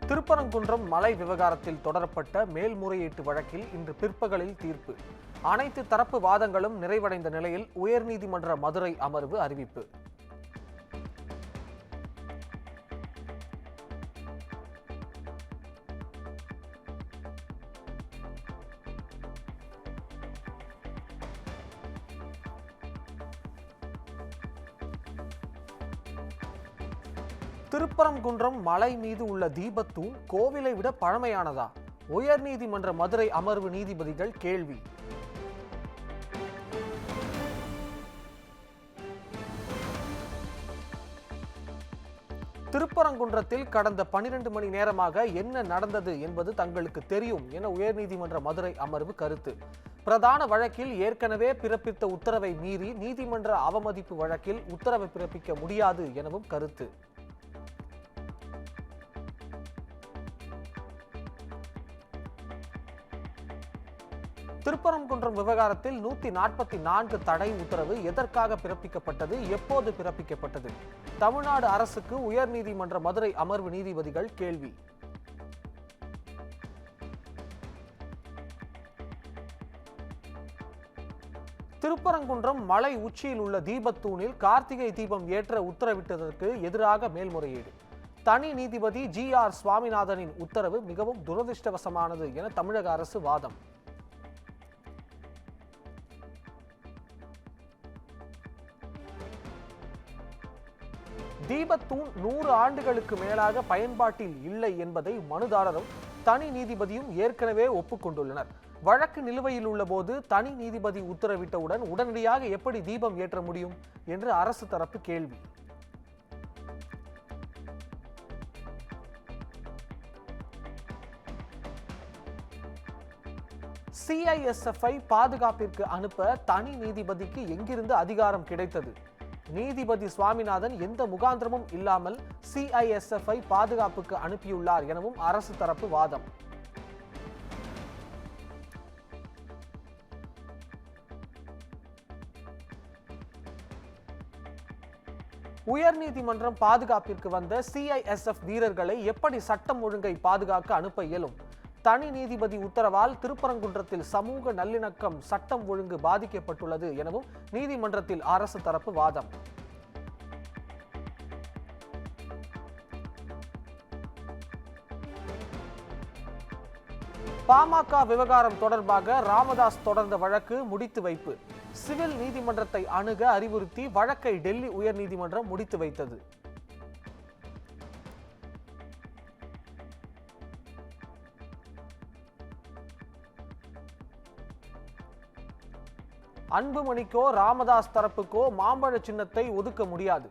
திருப்பரங்குன்றம் மலை விவகாரத்தில் தொடரப்பட்ட மேல்முறையீட்டு வழக்கில் இன்று பிற்பகலில் தீர்ப்பு. அனைத்து தரப்பு வாதங்களும் நிறைவடைந்த நிலையில் உயர்நீதிமன்ற மதுரை அமர்வு அறிவிப்பு. திருப்பரங்குன்றம் மலை மீது உள்ள தீபத்தூண் கோவிலை விட பழமையானதா? உயர்நீதிமன்ற மதுரை அமர்வு நீதிபதிகள் கேள்வி. திருப்பரங்குன்றத்தில் கடந்த 12 மணி நேரமாக என்ன நடந்தது என்பது தங்களுக்கு தெரியும் என உயர்நீதிமன்ற மதுரை அமர்வு கருத்து. பிரதான வழக்கில் ஏற்கனவே பிறப்பித்த உத்தரவை மீறி நீதிமன்ற அவமதிப்பு வழக்கில் உத்தரவை பிறப்பிக்க முடியாது எனவும் கருத்து. திருப்பரங்குன்றம் விவகாரத்தில் 144 தடை உத்தரவு எதற்காக பிறப்பிக்கப்பட்டது, எப்போது பிறப்பிக்கப்பட்டது? தமிழ்நாடு அரசுக்கு உயர்நீதிமன்ற மதுரை அமர்வு நீதிபதிகள் கேள்வி. திருப்பரங்குன்றம் மலை உச்சியில் உள்ள தீபத்தூணில் கார்த்திகை தீபம் ஏற்ற உத்தரவிட்டதற்கு எதிராக மேல்முறையீடு. தனி நீதிபதி GR சுவாமிநாதனின் உத்தரவு மிகவும் துரதிருஷ்டவசமானது என தமிழக அரசு வாதம். தீபத்தூண் 100 ஆண்டுகளுக்கு மேலாக பயன்பாட்டில் இல்லை என்பதை மனுதாரரும் தனி நீதிபதியும் ஏற்கனவே ஒப்புக்கொண்டுள்ளனர். வழக்கு நிலுவையில் உள்ள போது தனி நீதிபதி உத்தரவிட்டவுடன் உடனடியாக எப்படி தீபம் ஏற்ற முடியும் என்று அரசு தரப்பு கேள்வி. CISF-ஐ பாதுகாப்பிற்கு அனுப்ப தனி நீதிபதிக்கு எங்கிருந்து அதிகாரம் கிடைத்தது? நீதிபதி சுவாமிநாதன் எந்த முகாந்திரமும் இல்லாமல் CISF-ஐ பாதுகாப்புக்கு அனுப்பியுள்ளார் எனவும் அரசு தரப்பு வாதம். உயர்நீதிமன்றம் பாதுகாப்பிற்கு வந்த CISF வீரர்களை எப்படி சட்டம் ஒழுங்கை பாதுகாக்க அனுப்ப இயலும்? தனி நீதிபதி உத்தரவால் திருப்பரங்குன்றத்தில் சமூக நல்லிணக்கம், சட்டம் ஒழுங்கு பாதிக்கப்பட்டுள்ளது எனவும் நீதிமன்றத்தில் அரசு தரப்பு வாதம். பாமக விவகாரம் தொடர்பாக ராமதாஸ் தொடர்ந்த வழக்கு முடித்து வைப்பு. சிவில் நீதிமன்றத்தை அணுக அறிவுறுத்தி வழக்கை டெல்லி உயர்நீதிமன்றம் முடித்து வைத்தது. அன்புமணிக்கோ ராமதாஸ் தரப்புக்கோ மாம்பழ சின்னத்தை ஒதுக்க முடியாது.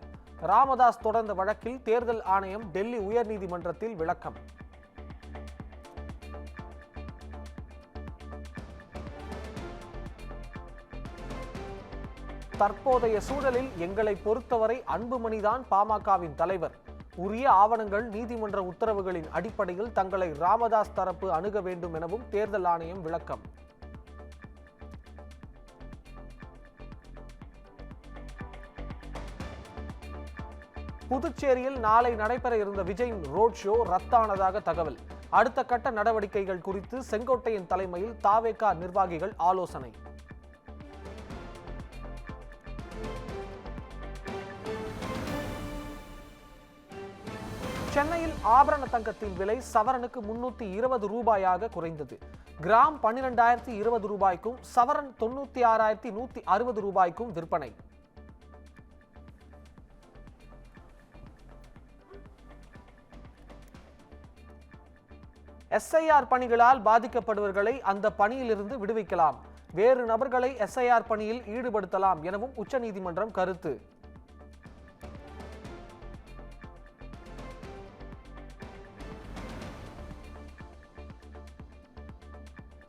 ராமதாஸ் தொடர்ந்த வழக்கில் தேர்தல் ஆணையம் டெல்லி உயர்நீதிமன்றத்தில் விளக்கம். தற்போதைய சூழலில் எங்களை பொறுத்தவரை அன்புமணிதான் பாமகவின் தலைவர். உரிய ஆவணங்கள், நீதிமன்ற உத்தரவுகளின் அடிப்படையில் தங்களை ராமதாஸ் தரப்பு அணுக வேண்டும் எனவும் தேர்தல் ஆணையம் விளக்கம். புதுச்சேரியில் நாளை நடைபெற இருந்த விஜயின் ரோட் ஷோ ரத்தானதாக தகவல். அடுத்த கட்ட நடவடிக்கைகள் குறித்து செங்கோட்டையன் தலைமையில் தாவேகா நிர்வாகிகள் ஆலோசனை. சென்னையில் ஆபரண தங்கத்தின் விலை சவரனுக்கு 320 ரூபாயாக குறைந்தது. கிராம் 12,020 ரூபாய்க்கும் சவரன் 96,160 ரூபாய்க்கும் விற்பனை. SIR பணிகளால் பாதிக்கப்படுபவர்களை அந்த பணியிலிருந்து விடுவிக்கலாம், வேறு நபர்களை SIR பணியில் ஈடுபடுத்தலாம் எனவும் உச்சநீதிமன்றம் கருத்து.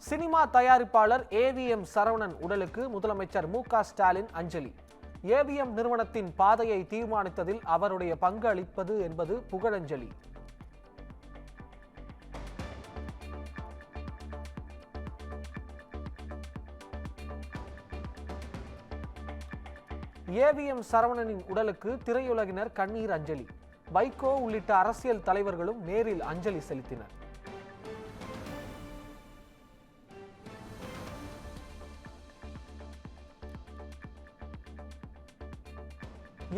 சினிமா தயாரிப்பாளர் AVM சரவணன் உடலுக்கு முதலமைச்சர் MK ஸ்டாலின் அஞ்சலி. AVM நிறுவனத்தின் பாதையை தீர்மானித்ததில் அவருடைய பங்கு அளிப்பது என்பது புகழஞ்சலி. AVM சரவணனின் உடலுக்கு திரையுலகினர் கண்ணீர் அஞ்சலி. வைகோ உள்ளிட்ட அரசியல் தலைவர்களும் நேரில் அஞ்சலி செலுத்தினர்.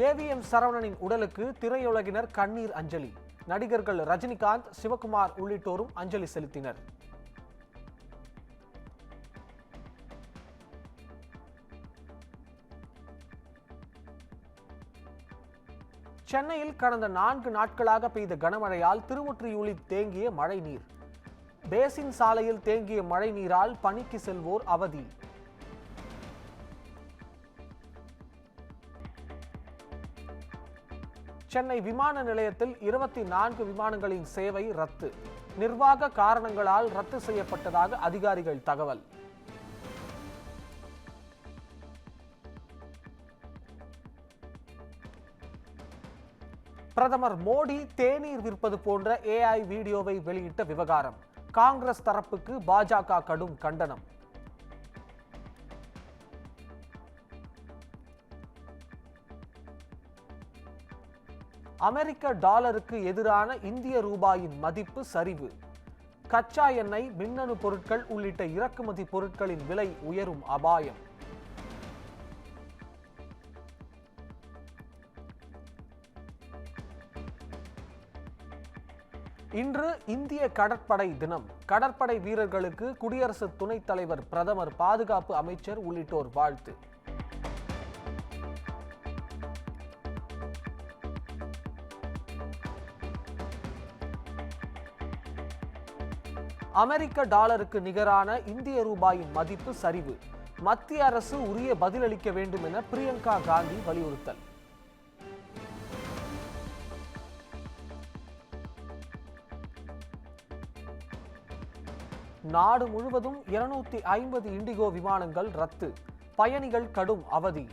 ஏவிஎம் சரவணனின் உடலுக்கு திரையுலகினர் கண்ணீர் அஞ்சலி. நடிகர்கள் ரஜினிகாந்த், சிவகுமார் உள்ளிட்டோரும் அஞ்சலி செலுத்தினர். சென்னையில் கடந்த 4 நாட்களாக பெய்த கனமழையால் திருவொற்றியூரில் தேங்கிய மழை நீர். பேசின் சாலையில் தேங்கிய மழை நீரால் பணிக்கு செல்வோர் அவதி. சென்னை விமான நிலையத்தில் 24 விமானங்களின் சேவை ரத்து. நிர்வாக காரணங்களால் ரத்து செய்யப்பட்டதாக அதிகாரிகள் தகவல். பிரதமர் மோடி தேநீர் விற்பது போன்ற AI வீடியோவை வெளியிட்ட விவகாரம். காங்கிரஸ் தரப்புக்கு பாஜக கடும் கண்டனம். அமெரிக்க டாலருக்கு எதிரான இந்திய ரூபாயின் மதிப்பு சரிவு. கச்சா எண்ணெய், மின்னணு பொருட்கள் உள்ளிட்ட இறக்குமதி பொருட்களின் விலை உயரும் அபாயம். இன்று இந்திய கடற்படை தினம். கடற்படை வீரர்களுக்கு குடியரசு துணைத் தலைவர், பிரதமர், பாதுகாப்பு அமைச்சர் உள்ளிட்டோர் வாழ்த்து. அமெரிக்க டாலருக்கு நிகரான இந்திய ரூபாயின் மதிப்பு சரிவு. மத்திய அரசு உரிய பதிலளிக்க வேண்டும் என பிரியங்கா காந்தி வலியுறுத்தல். நாடு முழுவதும் 250 இண்டிகோ விமானங்கள் ரத்து. பயணிகள் கடும் அவதி.